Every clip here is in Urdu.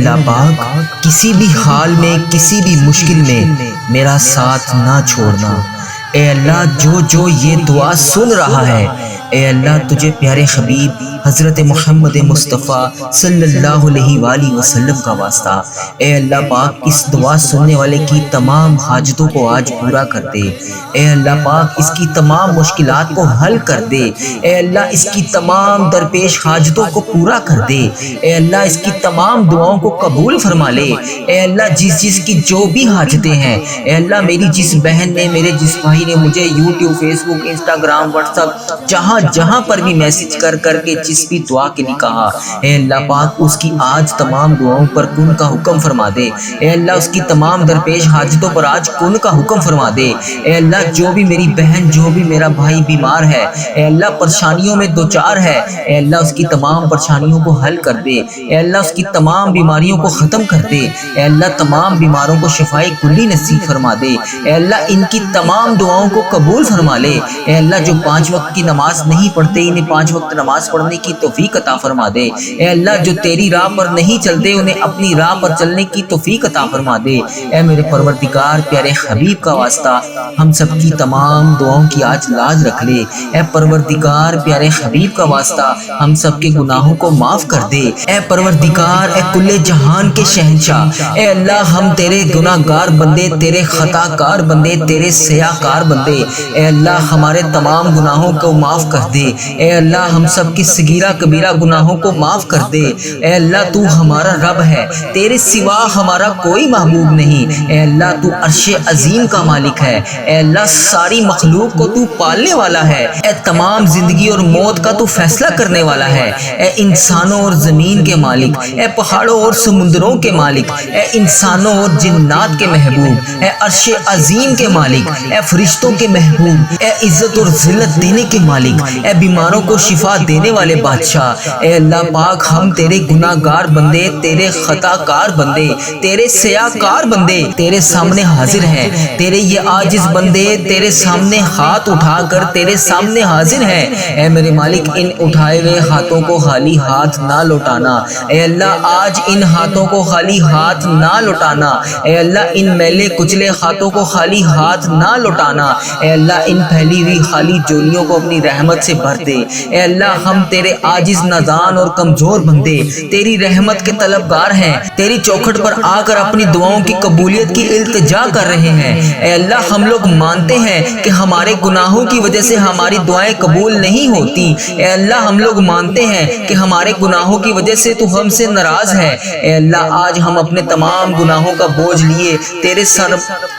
اللہ پاک کسی بھی حال میں کسی بھی مشکل میں میرا ساتھ نہ چھوڑنا۔ اے اللہ جو یہ دعا سن رہا ہے، اے اللہ تجھے پیارے حبیب حضرت محمد مصطفیٰ صلی اللہ علیہ وآلہ وسلم کا واسطہ، اے اللہ پاک اس دعا سننے والے کی تمام حاجتوں کو آج پورا کر دے۔ اے اللہ پاک اس کی تمام مشکلات کو حل کر دے۔ اے اللہ اس کی تمام درپیش حاجتوں کو پورا کر دے۔ اے اللہ اس کی تمام دعاؤں کو قبول فرما لے۔ اے اللہ جس کی جو بھی حاجتیں ہیں، اے اللہ میری جس بہن نے، میرے جس بھائی نے مجھے یوٹیوب، فیس بک، انسٹاگرام، واٹس ایپ، جہاں پر بھی میسج کر کے جس بھی دعا کے لیے کہا، اے اللہ پاک اس کی آج تمام دعاؤں پر کن کا حکم فرما دے۔ اے اللہ اس کی تمام درپیش حاجتوں پر آج کن کا حکم فرما دے۔ اے اللہ جو بھی میری بہن، جو بھی میرا بھائی بیمار ہے، اے اللہ پریشانیوں میں دوچار ہے، اے اللہ اس کی تمام پریشانیوں کو حل کر دے۔ اے اللہ اس کی تمام بیماریوں کو ختم کر دے۔ اے اللہ تمام بیماروں کو شفائے کلی نصیب فرما دے۔ اے اللہ ان کی تمام دعاؤں کو قبول فرما لے۔ اے اللہ جو 5 وقت کی نماز نہیں پڑھتے، انہیں 5 وقت نماز پڑھنے کی توفیق عطا فرما دے۔ اے اللہ جو تیری راہ پر نہیں چلتے، انہیں اپنی راہ پر چلنے کی توفیق عطا فرما دے۔ اے میرے پروردگار پیارے حبیب کا واسطہ ہم سب کی تمام دعاؤں کی آج لاج رکھ لے۔ اے پروردگار پیارے حبیب کا واسطہ ہم سب کے گناہوں کو معاف کر دے۔ اے پروردگار، اے کل جہان کے شہنشاہ، اے اللہ ہم تیرے گناہ گار بندے، تیرے خطا کار بندے، تیرے سیاہ کار بندے، اے اللہ ہمارے تمام گناہوں کو معاف کر دے۔ اے اللہ ہم سب کی صغیرہ کبیرہ گناہوں کو معاف کر دے۔ اے اللہ تو ہمارا رب ہے، تیرے سوا ہمارا کوئی محبوب نہیں۔ اے اللہ تو عرش عظیم کا مالک ہے۔ اے اللہ ساری مخلوق کو تو پالنے والا ہے۔ اے تمام زندگی اور موت کا تو فیصلہ کرنے والا ہے۔ اے انسانوں اور زمین کے مالک، اے پہاڑوں اور سمندروں کے مالک، اے انسانوں اور جنات کے محبوب، اے عرش عظیم کے مالک، اے فرشتوں کے محبوب، اے عزت اور ذلت دینے کے مالک، اے بیماروں کو شفا دینے والے بادشاہ، اے اللہ پاک ہم تیرے گناہ گار بندے، تیرے خطا کار بندے، تیرے سیاہ کار بندے تیرے سامنے حاضر ہیں۔ تیرے یہ عاجز بندے تیرے سامنے ہاتھ اٹھا کر تیرے سامنے حاضر ہیں۔ اے میرے مالک ان اٹھائے ہوئے ہاتھوں کو خالی ہاتھ نہ لوٹانا۔ اے اللہ آج ان ہاتھوں کو خالی ہاتھ نہ لوٹانا۔ اے اللہ ان میلے کچلے ہاتھوں کو خالی ہاتھ نہ لوٹانا۔ اے اللہ ان پھیلی ہوئی خالی جولیوں کو اپنی رحمت سے بھر دے۔ اے اللہ ہم تیرے عاجز نادان اور کمزور بندے تیری رحمت کے طلبگار ہیں، تیری چوکھٹ پر آ کر اپنی دعاؤں کی قبولیت کی التجا کر رہے ہیں۔ اے اللہ ہم لوگ مانتے ہیں کہ ہمارے گناہوں کی وجہ سے ہماری دعائیں قبول نہیں ہوتی۔ اے اللہ ہم لوگ مانتے ہیں کہ ہمارے گناہوں کی وجہ سے تو ہم سے ناراض ہے۔ اے اللہ آج ہم اپنے تمام گناہوں کا بوجھ لیے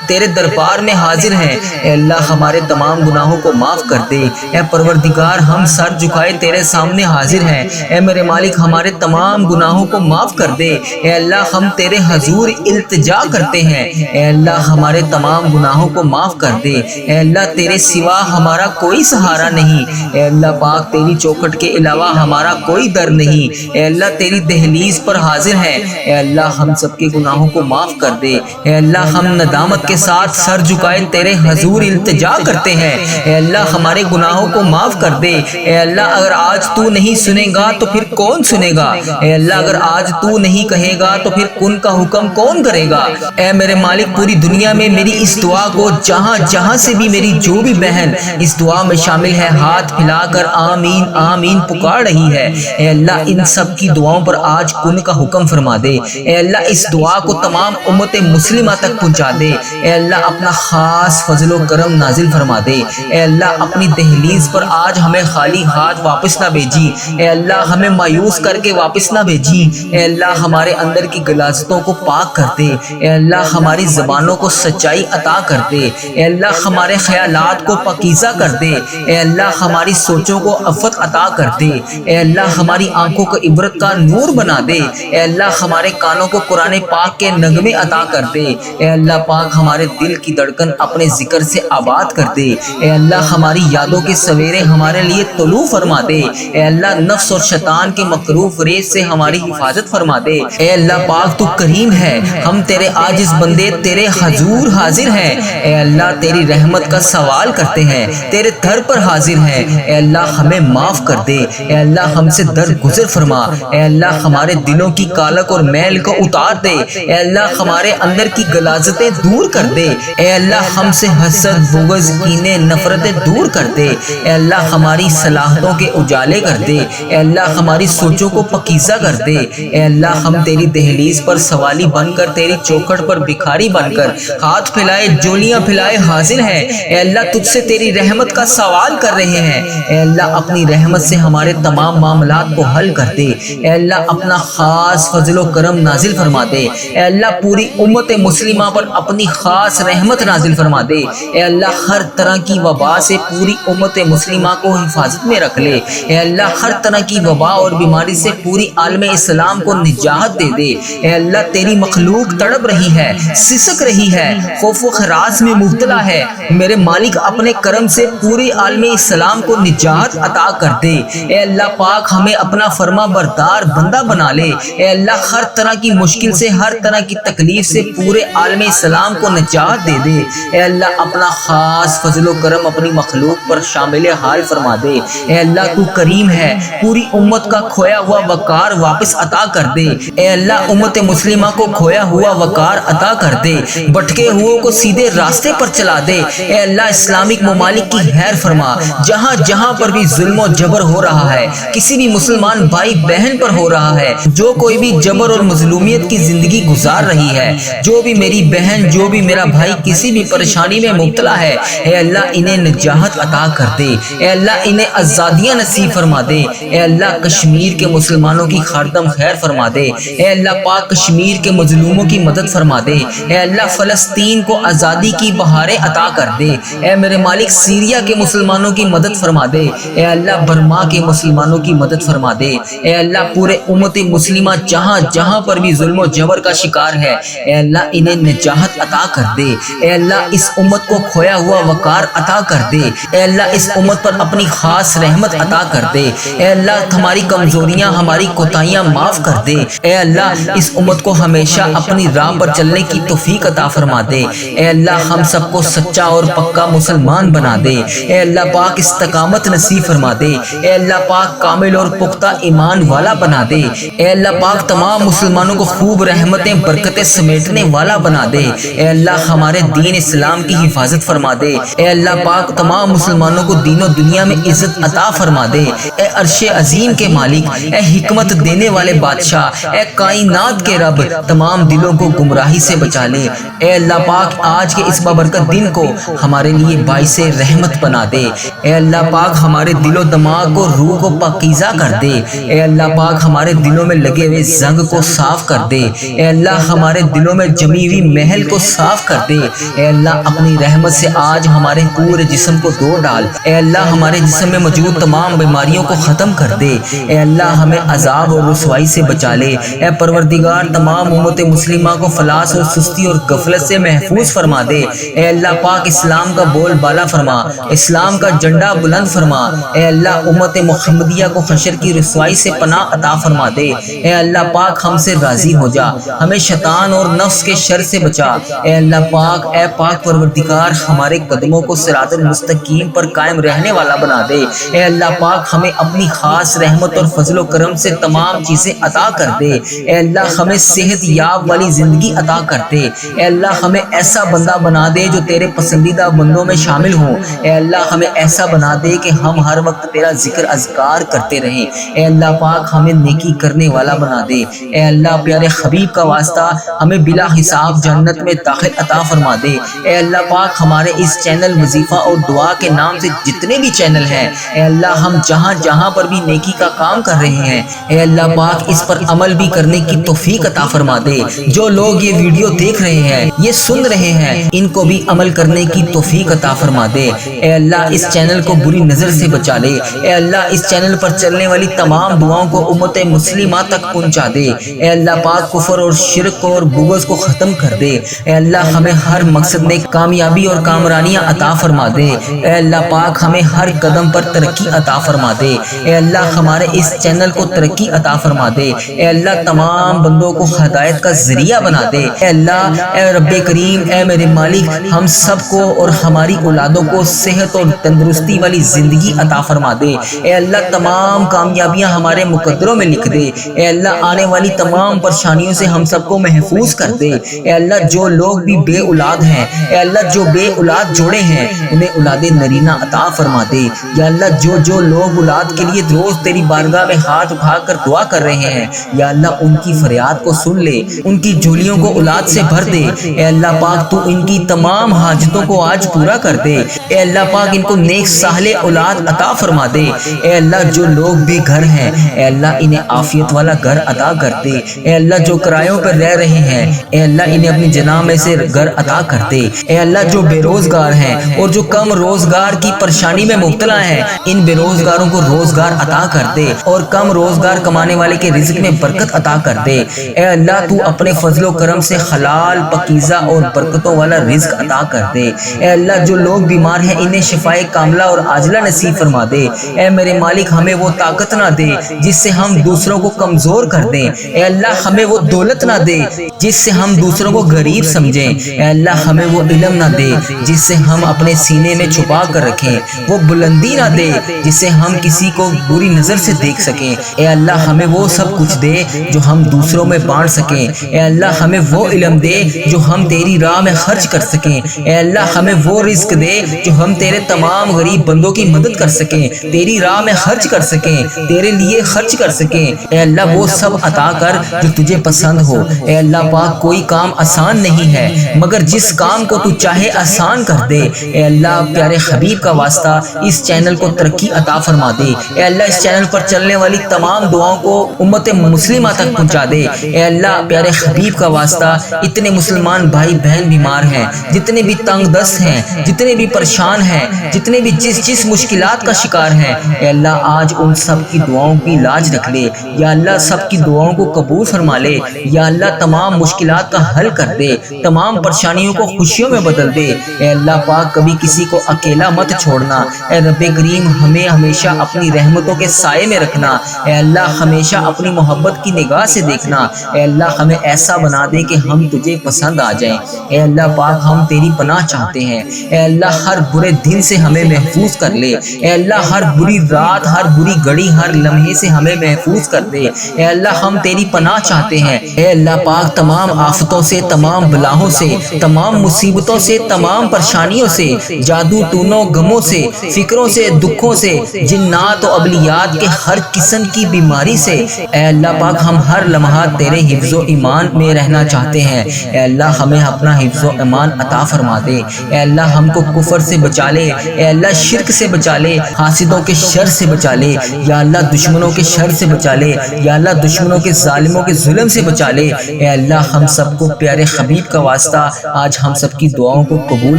تیرے دربار میں حاضر ہیں۔ اے اللہ ہمارے تمام گناہوں کو معاف کر دے۔ اے پروردگار ہم سر جھکائے تیرے سامنے حاضر ہیں۔ اے میرے مالک ہمارے تمام گناہوں کو معاف کر دے۔ اے اللہ ہم تیرے حضور التجا کرتے ہیں۔ اے اللہ ہمارے تمام گناہوں کو معاف کر دے۔ اے اللہ تیرے سوا ہمارا کوئی سہارا نہیں۔ اے اللہ پاک تیری چوکھٹ کے علاوہ ہمارا کوئی در نہیں۔ اے اللہ تیری دہلیز پر حاضر ہیں۔ اے اللہ ہم سب کے گناہوں کو معاف کر دے۔ اے اللہ ہم ندامت کے ساتھ سر جھکائے تیرے حضور التجا کرتے ہیں۔ اے اللہ ہمارے گناہوں کو معاف کر دے۔ اے اللہ اگر آج تو نہیں سنے گا تو پھر کون سنے گا؟ اے اللہ اگر آج تو نہیں کہے گا تو پھر کن کا حکم کون کرے گا؟ اے میرے مالک پوری دنیا میں میری اس دعا کو جہاں سے بھی میری جو بھی بہن اس دعا میں شامل ہے ہاتھ پھیلا کر آمین آمین پکار رہی ہے، اے اللہ ان سب کی دعاؤں پر آج کن کا حکم فرما دے۔ اے اللہ اس دعا کو تمام امت مسلمہ تک پہنچا دے۔ اے اللہ اپنا خاص فضل و کرم نازل فرما دے۔ اے اللہ اپنی دہلیز پر آج ہمیں خالی ہاتھ واپس نہ بھیجی۔ اے اللہ ہمیں مایوس کر کے واپس نہ بھیجی۔ اے اللہ ہمارے اندر کی غلاظتوں کو پاک کر دے۔ اے اللہ ہماری زبانوں کو سچائی عطا کر دے۔ اے اللہ ہمارے خیالات کو پاکیزہ کر دے۔ اے اللہ ہماری سوچوں کو عفت عطا کر دے۔ اے اللہ ہماری آنکھوں کو عبرت کا نور بنا دے۔ اے اللہ ہمارے کانوں کو قرآن پاک کے نغمے عطا کر دے۔ اے اللہ پاک ہمارے دل کی دھڑکن اپنے ذکر سے آباد کر دے۔ اے اللہ ہماری یادوں کے سویرے ہمارے لیے طلوع فرما دے۔ اے اے اللہ نفس اور شیطان کے مکروہ ریز سے ہماری حفاظت فرما دے۔ اے اللہ پاک تو کریم ہے، ہم تیرے عاجز بندے تیرے حضور حاضر ہیں۔ اے اللہ تیری رحمت کا سوال کرتے ہیں، تیرے در پر حاضر ہیں۔ اے اللہ ہمیں معاف کر دے، اے اللہ ہم سے درگزر فرما۔ اے اللہ ہمارے دلوں کی کالک اور میل کو اتار دے۔ اے اللہ ہمارے اندر کی غلاظتیں دور کر دے۔ اے اللہ ہم سے حسد، بغض، کینے، نفرتیں دور کر دے۔ اے اللہ ہماری صلاحیتوں کے اجالے کر دے۔ اے اللہ ہماری سوچوں کو پکیزہ کر دے۔ اے اللہ ہم تیری دہلیز پر سوالی بن کر، تیری چوکھٹ پر بھکاری بن کر، ہاتھ پھیلائے جولیاں پھیلائے حاضر ہیں۔ اے اللہ تجھ سے تیری رحمت کا سوال کر رہے ہیں۔ اے اللہ اپنی رحمت سے ہمارے تمام معاملات کو حل کر دے۔ اے اللہ اپنا خاص فضل و کرم نازل فرما دے۔ اے اللہ پوری امت مسلمہ پر اپنی خاص رحمت نازل فرما دے۔ اے اللہ ہر طرح کی وبا سے پوری امت مسلمہ کو حفاظت میں رکھ لے۔ اے اللہ ہر طرح کی وبا اور بیماری سے پوری عالم اسلام کو نجات دے دے۔ اے اللہ تیری مخلوق تڑپ رہی ہے، سسک رہی ہے، خوف و ہراس میں مبتلا ہے، میرے مالک اپنے کرم سے پورے عالم اسلام کو نجات عطا کر دے۔ اے اللہ پاک ہمیں اپنا فرما بردار بندہ بنا لے۔ اے اللہ ہر طرح کی مشکل سے، ہر طرح کی تکلیف سے پورے عالم اسلام کو نجات دے دے۔ اے اللہ اپنا خاص فضل و کرم اپنی مخلوق پر شامل حال فرما دے۔ اے اللہ تو کریم ہے، پوری امت کا کھویا ہوا وقار واپس عطا کر دے۔ اے اللہ امت مسلمہ کو کھویا ہوا وقار عطا کر دے، بھٹکے ہوئے کو سیدھے راستے پر چلا دے۔ اے اللہ اسلامک ممالک کی خیر فرما، جہاں جہاں پر بھی ظلم و جبر ہو رہا ہے، کسی بھی مسلمان بھائی بہن پر ہو رہا ہے، جو کوئی بھی جبر اور مظلومیت کی زندگی گزار رہی ہے، جو بھی میری بہن، جو بھی میرا بھائی کسی بھی پریشانی میں مبتلا ہے، اے اللہ انہیں نجات عطا کر دے۔ اے اللہ انہیں آزادیاں نصیب فرما دے۔ اے اللہ کشمیر کے مسلمانوں کی خاردم خیر فرما دے۔ اے اللہ پاک کشمیر کے مظلوموں کی مدد فرما دے۔ اے اللہ فلسطین کو آزادی کی بہاریں عطا کر دے۔ اے میرے مالک سیریا کے مسلمانوں کی مدد فرما دے۔ اے اللہ برما کے مسلمانوں کی مدد فرما دے۔ اے اللہ پورے امت مسلمہ جہاں جہاں پر بھی ظلم و جبر کا شکار ہے، اے اللہ انہیں نجات عطا کر دے۔ اے اللہ اس امت کو کھویا ہوا وقار عطا کر دے۔ اے اللہ اس امت پر اپنی خاص رحمت عطا کر دے۔ اے اللہ ہماری کمزوریاں، ہماری کوتاہیاں معاف کر دے۔ اے اللہ اس امت کو ہمیشہ اپنی راہ پر چلنے کی توفیق عطا فرما دے۔ اے اللہ ہم سب کو سچا اور پکا مسلمان بنا دے۔ اے اللہ پاک استقامت نصیب فرما دے۔ اے اللہ پاک کامل اور پختہ ایمان والا بنا دے۔ اے اللہ پاک تمام مسلمانوں کو خوب رحمتیں برکتیں سمیٹنے والا بنا دے۔ اے اللہ ہمارے دین اسلام کی حفاظت فرما دے۔ اے اللہ پاک تمام مسلمانوں کو دین و دنیا میں عزت عطا فرما دے۔ اے عرش عظیم کے مالک، اے حکمت دینے والے بادشاہ، اے کائنات کے رب، تمام دلوں کو گمراہی سے بچا لے۔ اے اللہ پاک آج کے اس بابرکت دن کو ہمارے لیے باعث رحمت بنا دے۔ اے اللہ پاک ہمارے دل و دماغ کو، روح کو پاکیزہ کر دے۔ اے اللہ پاک ہمارے دلوں میں لگے ہوئے زنگ کو صاف کر دے۔ اے اللہ ہمارے دلوں میں جمی ہوئی محل کو صاف کر دے۔ اے اللہ اپنی رحمت سے آج ہمارے پورے جسم کو دھو ڈال۔ اے اللہ ہمارے جسم میں موجود تمام بیماریوں کو ختم کر دے۔ اے اللہ ہمیں عذاب اور رسوائی سے بچا لے۔ اے پروردگار تمام امت مسلمہ کو فلاس اور سستی اور غفلت سے محفوظ فرما دے۔ اے اللہ پاک اسلام کا بول بالا فرما، اسلام کا جھنڈا بلند فرما۔ اے اللہ امت محمدیہ کو حشر کی رسوائی سے پناہ عطا فرما دے۔ اے اللہ پاک ہم سے راضی ہو جا، ہمیں شیطان اور نفس کے شر سے بچا۔ اے اللہ پاک، اے پاک پروردگار ہمارے قدموں کو صراط المستقیم پر قائم رہنے والا بنا دے۔ اے اللہ پاک ہمیں اپنی خاص رحمت اور فضل و کرم سے تمام چیزیں عطا کر دے۔ اے اللہ ہمیں صحت یاب والی زندگی عطا کر دے۔ اے اللہ ہمیں ایسا بندہ بنا دے جو تیرے پسندیدہ بندوں میں شامل ہوں۔ اے اللہ ہمیں ایسا بنا دے کہ ہم ہر وقت تیرا ذکر اذکار کرتے رہیں۔ اے اللہ پاک ہمیں نیکی کرنے والا بنا دے۔ اے اللہ پیارے حبیب کا واسطہ ہمیں بلا حساب جنت میں داخل عطا فرما دے۔ اے اللہ پاک ہمارے اس چینل وظیفہ اور دعا کے نام سے جتنے بھی چینل ہیں، اے اللہ ہم جہاں جہاں پر بھی نیکی کا کام کر رہے ہیں، اے اللہ پاک اس پر عمل بھی کرنے کی توفیق عطا فرما دے۔ جو لوگ یہ ویڈیو دیکھ رہے ہیں، یہ سن رہے ہیں، ان کو بھی عمل کرنے کی توفیق عطا فرما دے۔ اے اللہ اس چینل کو بری نظر سے بچا لے۔ اے اللہ اس چینل پر چلنے والی تمام دعاؤں کو امت مسلمہ تک پہنچا دے۔ اے اللہ پاک کفر اور شرک اور بغض کو ختم کر دے۔ اے اللہ ہمیں ہر مقصد میں کامیابی اور کامرانیاں عطا فرما دے۔ اے اللہ پاک ہمیں ہر قدم پر ترقی عطا فرما دے۔ اے اللہ ہمارے اس چینل کو ترقی عطا فرما دے، اے اللہ تمام بندوں کو ہدایت کا ذریعہ بنا دے، اے اللہ اے رب کریم اے میرے مالک ہم سب کو اور ہماری اولادوں کو صحت اور تندرستی والی زندگی عطا فرما دے، اے اللہ تمام کامیابیاں ہمارے مقدروں میں لکھ دے، اے اللہ آنے والی تمام پریشانیوں سے ہم سب کو محفوظ کر دے، اے اللہ جو لوگ بھی بے اولاد ہیں، اے اللہ جو بے اولاد جوڑے ہیں انہیں اولاد نرینہ عطا فرما دے، یا اللہ جو لوگ اولاد کے لیے روز تیری بارگاہ میں ہاتھ اٹھا کر دعا کر رہے ہیں، یا اللہ ان کی فریاد کو سن لے، ان کی جھولیوں کو اولاد سے بھر دے، اے اللہ پاک تو ان کی تمام حاجتوں کو آج پورا کر دے، اے اللہ پاک ان کو نیک صالح اولاد عطا فرما دے، اے اللہ جو لوگ بھی گھر ہیں اے اللہ انہیں عافیت والا گھر عطا کر دے، اے اللہ جو کرایوں پر رہ رہے ہیں اے اللہ انہیں اپنی جناح میں سے گھر عطا کر دے، اے اللہ جو بے روزگار ہیں اور جو کم روزگار کی پریشانی میں مبتلا ہیں ان بے روزگاروں کو روزگار عطا کر دے اور کم روزگار کمانے والے کے رزق میں برکت عطا کر دے، اے اللہ تو اپنے فضل و کرم سے حلال پاکیزہ اور برکتوں والا رزق عطا کر دے، اے اللہ جو لوگ بیمار ہیں انہیں شفائے کاملہ اور عاجلہ نصیب فرما دے، اے میرے مالک ہمیں وہ طاقت نہ دے جس سے ہم دوسروں کو کمزور کر دیں، اے اللہ ہمیں وہ دولت نہ دے جس سے ہم دوسروں کو غریب سمجھیں، اے اللہ ہمیں وہ علم نہ دے جس سے ہم اپنے سینے میں چھپا کر رکھیں، وہ بلندی نہ دے جس سے ہم کسی کو بری نظر سے دیکھ سکیں، اے اللہ ہمیں وہ سب کچھ دے جو ہم دوسروں میں بانٹ سکیں، اے اللہ ہمیں وہ علم دے جو ہم تیری راہ میں خرچ کر سکیں، اے اللہ ہمیں وہ رزق دے جو ہم تیرے تمام غریب بندوں کی مدد کر سکیں، تیری راہ میں خرچ کر سکیں، تیرے لیے خرچ کر سکیں، اے اللہ وہ سب عطا کر جو تجھے پسند ہو، اے اللہ پاک کوئی کام آسان نہیں ہے مگر جس کام کو تو چاہے آسان کر دے، اے اللہ پیارے حبیب کا واسطہ اس چینل کو ترقی عطا فرما دے، اے اللہ اس چینل پر چلنے والی تمام دعاؤں کو امت مسلمہ تک پہنچا دے، اے اللہ پیارے حبیب کا واسطہ اتنے مسلمان بھائی بہن بیمار ہیں، جتنے بھی تنگ دست ہیں، جتنے بھی پریشان ہیں، جتنے بھی جس مشکلات کا شکار ہیں، اے اللہ آج ان سب کی دعاؤں کی لاج رکھ لے، یا اللہ سب کی دعاؤں کو قبول فرما لے، یا اللہ تمام مشکلات کا حل کر دے، تمام پریشانیوں کو خوشیوں میں بدل دے، اے اللہ پاک کبھی کسی کو اکیلا مت چھوڑنا، اے رب کریم ہمیں ہمیشہ اپنی رحمتوں کے سائے میں رکھنا، اے اللہ ہمیشہ اپنی محبت کی نگاہ سے دیکھنا، اے اللہ ہمیں ایسا بنا دے کہ ہم تجھے پسند آ جائیں، اے اللہ پاک ہم تیری پناہ چاہتے ہیں، اے اللہ ہر برے دن سے ہمیں محفوظ کر لے، اے اللہ ہر بری رات، ہر بری گھڑی، ہر لمحے سے ہمیں محفوظ کر دے، اے اللہ ہم تیری پناہ چاہتے ہیں، اے اللہ پاک تمام آفتوں سے، تمام بلاؤں سے، تمام مصیبتوں سے، تمام پریشانیوں سے، جادو ٹونوں غموں سے، فکروں سے، دکھوں سے، جنات و ابلیات کے ہر قسم کی بیماری سے، اے اللہ پاک ہم ہر لمحہ تیرے حفظ و ایمان میں رہنا چاہتے ہیں، اے اللہ ہمیں اپنا حفظ و ایمان عطا فرما دے، اے اللہ ہم کو کفر سے بچا لے، اے اللہ شرک سے بچا لے، حاسدوں کے شر سے بچا لے، یا اللہ دشمنوں کے شر سے بچا لے، یا اللہ دشمنوں کے ظالموں کے ظلم سے بچا لے، اے اللہ ہم سب کو پیارے حبیب کا واسطہ آج ہم سب کی دعاؤں کو قبول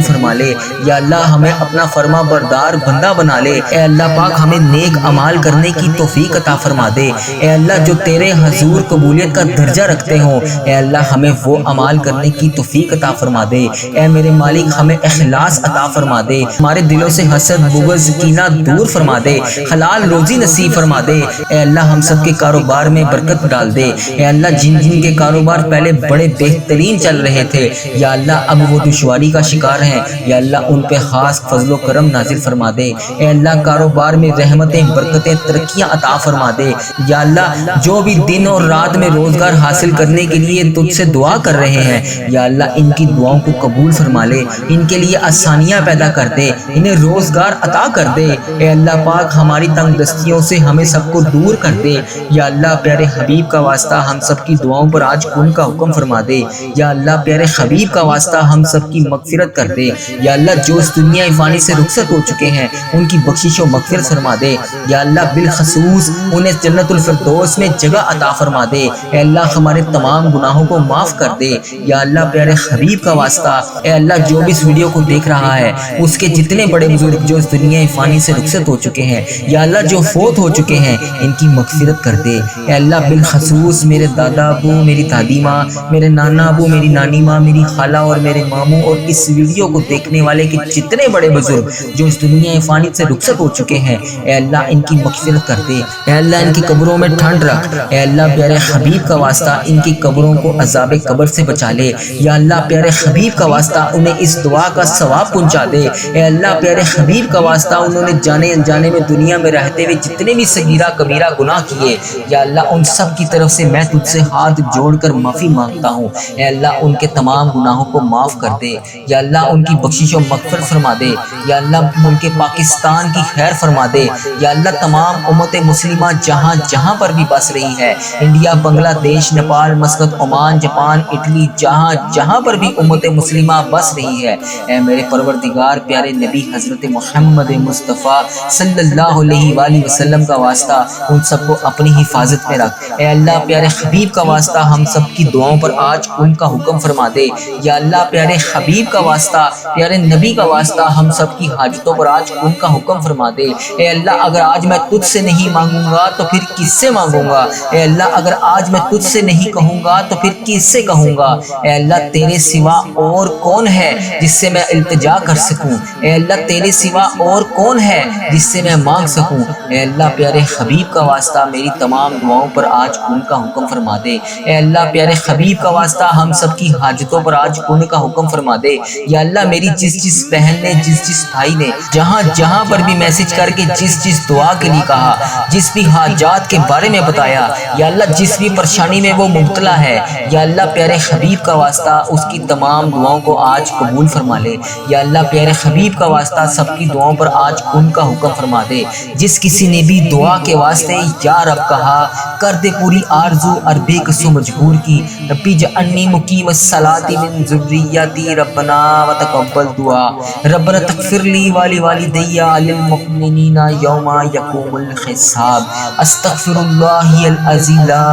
فرما لے، یا اللہ ہمیں اپنا فرما بردار بندہ بنا لے، اے اللہ پاک ہمیں نیک اعمال کرنے کی توفیق عطا فرما دے، اے اللہ جو تیرے حضور قبولیت کا درجہ رکھتے ہوں اے اللہ ہمیں وہ اعمال کرنے کی توفیق عطا فرما دے، اے میرے مالک ہمیں اخلاص عطا فرما دے، ہمارے دلوں سے حسد بغض کینہ دور فرما دے، حلال روزی نصیب فرما دے، اے اللہ ہم سب کے کاروبار میں برکت ڈال دے، اے اللہ جن کے کاروبار پہلے بڑے بہترین چل رہے تھے یا اللہ اب وہ دشواری کا شکار ہیں، یا اللہ ان پہ خاص فضل و کرم نازل فرما دے، اے اللہ کاروبار میں رحمتیں برکتیں ترقیاں عطا فرما دے، یا اللہ جو بھی دن اور رات میں روزگار حاصل کرنے کے لیے تجھ سے دعا کر رہے ہیں یا اللہ ان کی دعاؤں کو قبول فرما لے، ان کے لیے آسانیاں پیدا کر دے، انہیں روزگار عطا کر دے، اے اللہ پاک ہماری تنگ دستیوں سے ہمیں سب کو دور کر دے، یا اللہ پیارے حبیب کا واسطہ ہم سب کی دعاؤں پر آج کن کا حکم فرما دے، یا اللہ پیارے حبیب کا واسطہ ہم سب کی مغفرت کر دے، یا اللہ جو اس دنیا فانی سے رخصت ہو چکے ہیں ان کی بخشش و مغفرت فرما دے، یا اللہ بالخصوص انہیں جنت الفردوس میں جگہ عطا فرما دے، اے اللہ ہمارے تمام گناہوں کو معاف کر دے، یا اللہ پیارے حبیب کا واسطہ اے اللہ جو بھی اس ویڈیو کو دیکھ رہا ہے اس کے جتنے بڑے بزرگ جو اس دنیا فانی سے رخصت ہو چکے ہیں یا اللہ جو فوت ہو چکے ہیں ان کی مغفرت کر دے، اے اللہ بالخصوص میرے دادا ابو، میری دادی ماں، میرے نانا ابو، میری نانی ماں، میری خالہ اور میرے ماموں اور اس ویڈیو کو دیکھنے والے کے جتنے بڑے بزرگ جو اس دنیا فانی سے رخصت ہو چکے ہیں اے اللہ ان کی مغفرت کر دے، اے اللہ ان کی قبروں میں ٹھنڈ رکھ، اے اللہ پیارے حبیب کا واسطہ ان کی قبروں کو عذاب قبر سے بچا لے، یا اللہ پیارے حبیب کا واسطہ انہیں اس دعا کا ثواب پہنچا دے، اے اللہ پیارے حبیب کا واسطہ انہوں نے جانے انجانے میں دنیا میں رہتے ہوئے جتنے بھی صغیرہ کبیرہ گناہ کیے، یا اللہ ان سب کی طرف سے میں تجھ سے ہاتھ جوڑ کر معافی مانگتا ہوں، اے اللہ ان کے تمام گناہوں کو معاف کر دے، یا اللہ ان کی بخشش و مغفرت فرما دے، یا اللہ ملک پاکستان کی خیر فرما دے، یا اللہ تمام امت مسلمہ جہاں جہاں پر بھی بس رہی ہے، انڈیا، بنگلہ دیش، Nepal, Muscat, Oman, Japan, Italy, جہاں جہاں پر بھی امت مسلمہ بس رہی ہے، اے میرے پروردگار پیارے نبی حضرت محمد مصطفیٰ صلی اللہ علیہ وآلہ وسلم کا واسطہ ان سب کو اپنی حفاظت میں رکھ، اے اللہ پیارے حبیب کا واسطہ ہم سب کی دعاؤں پر آج ان کا حکم فرما دے، یا اللہ پیارے حبیب کا واسطہ پیارے نبی کا واسطہ ہم سب کی حاجتوں پر آج ان کا حکم فرما دے، اے اللہ اگر آج میں تجھ سے نہیں مانگوں گا تو پھر کس سے مانگوں گا، اے اللہ اگر آج میں تجھ سے نہیں کہوں گا تو پھر کس سے کہوں گا، اے اللہ تیرے سوا اور کون ہے جس سے میں التجا کر سکوں، اے اللہ تیرے سوا اور کون ہے جس سے میں مانگ سکوں، اے اللہ پیارے حبیب کا واسطہ میری تمام دعاؤں پر آج ان کا حکم فرما دے، اے اللہ پیارے حبیب کا واسطہ ہم سب کی حاجتوں پر آج ان کا حکم فرما دے، یا اللہ میری جس بہن نے جس بھائی نے جہاں جہاں پر بھی میسج کر کے جس دعا کے لیے کہا، جس بھی حاجات کے بارے میں بتایا، یا اللہ جس بھی پریشانی میں وہ مبتلا ہے، یا اللہ پیارے حبیب کا واسطہ اس کی تمام دعاؤں کو آج قبول فرما لے، یا اللہ پیارے حبیب کا واسطہ سب کی دعاؤں پر آج ان کا حکم فرما دے، جس کسی نے بھی دعا کے واسطے یا رب کہا کر دے پوری آرزو اور بے قصو مجبور کی، ربی جعلنی مقیم الصلاۃ من ذریتی ربنا وتقبل دعا، ربنا تغفر لی ولوالدی وللمؤمنین یوم یقوم الحساب، استغفر اللہ العظیم لا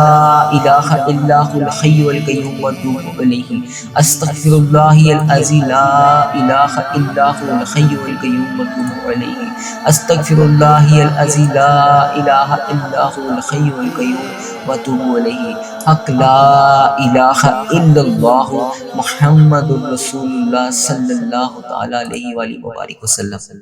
الہ الا هو الحی القیوم واتوب الیہ، استغفر اللہ العظیم لا الہ الا هو الحی القیوم واتوب الیہ، استغفر اللہ العظیم لا الہ الا هو الحی القیوم واتوب الیہ، حق لا الہ الا اللہ محمد رسول اللہ صلی اللہ تعالی علیہ وآلہ وبارک وسلم۔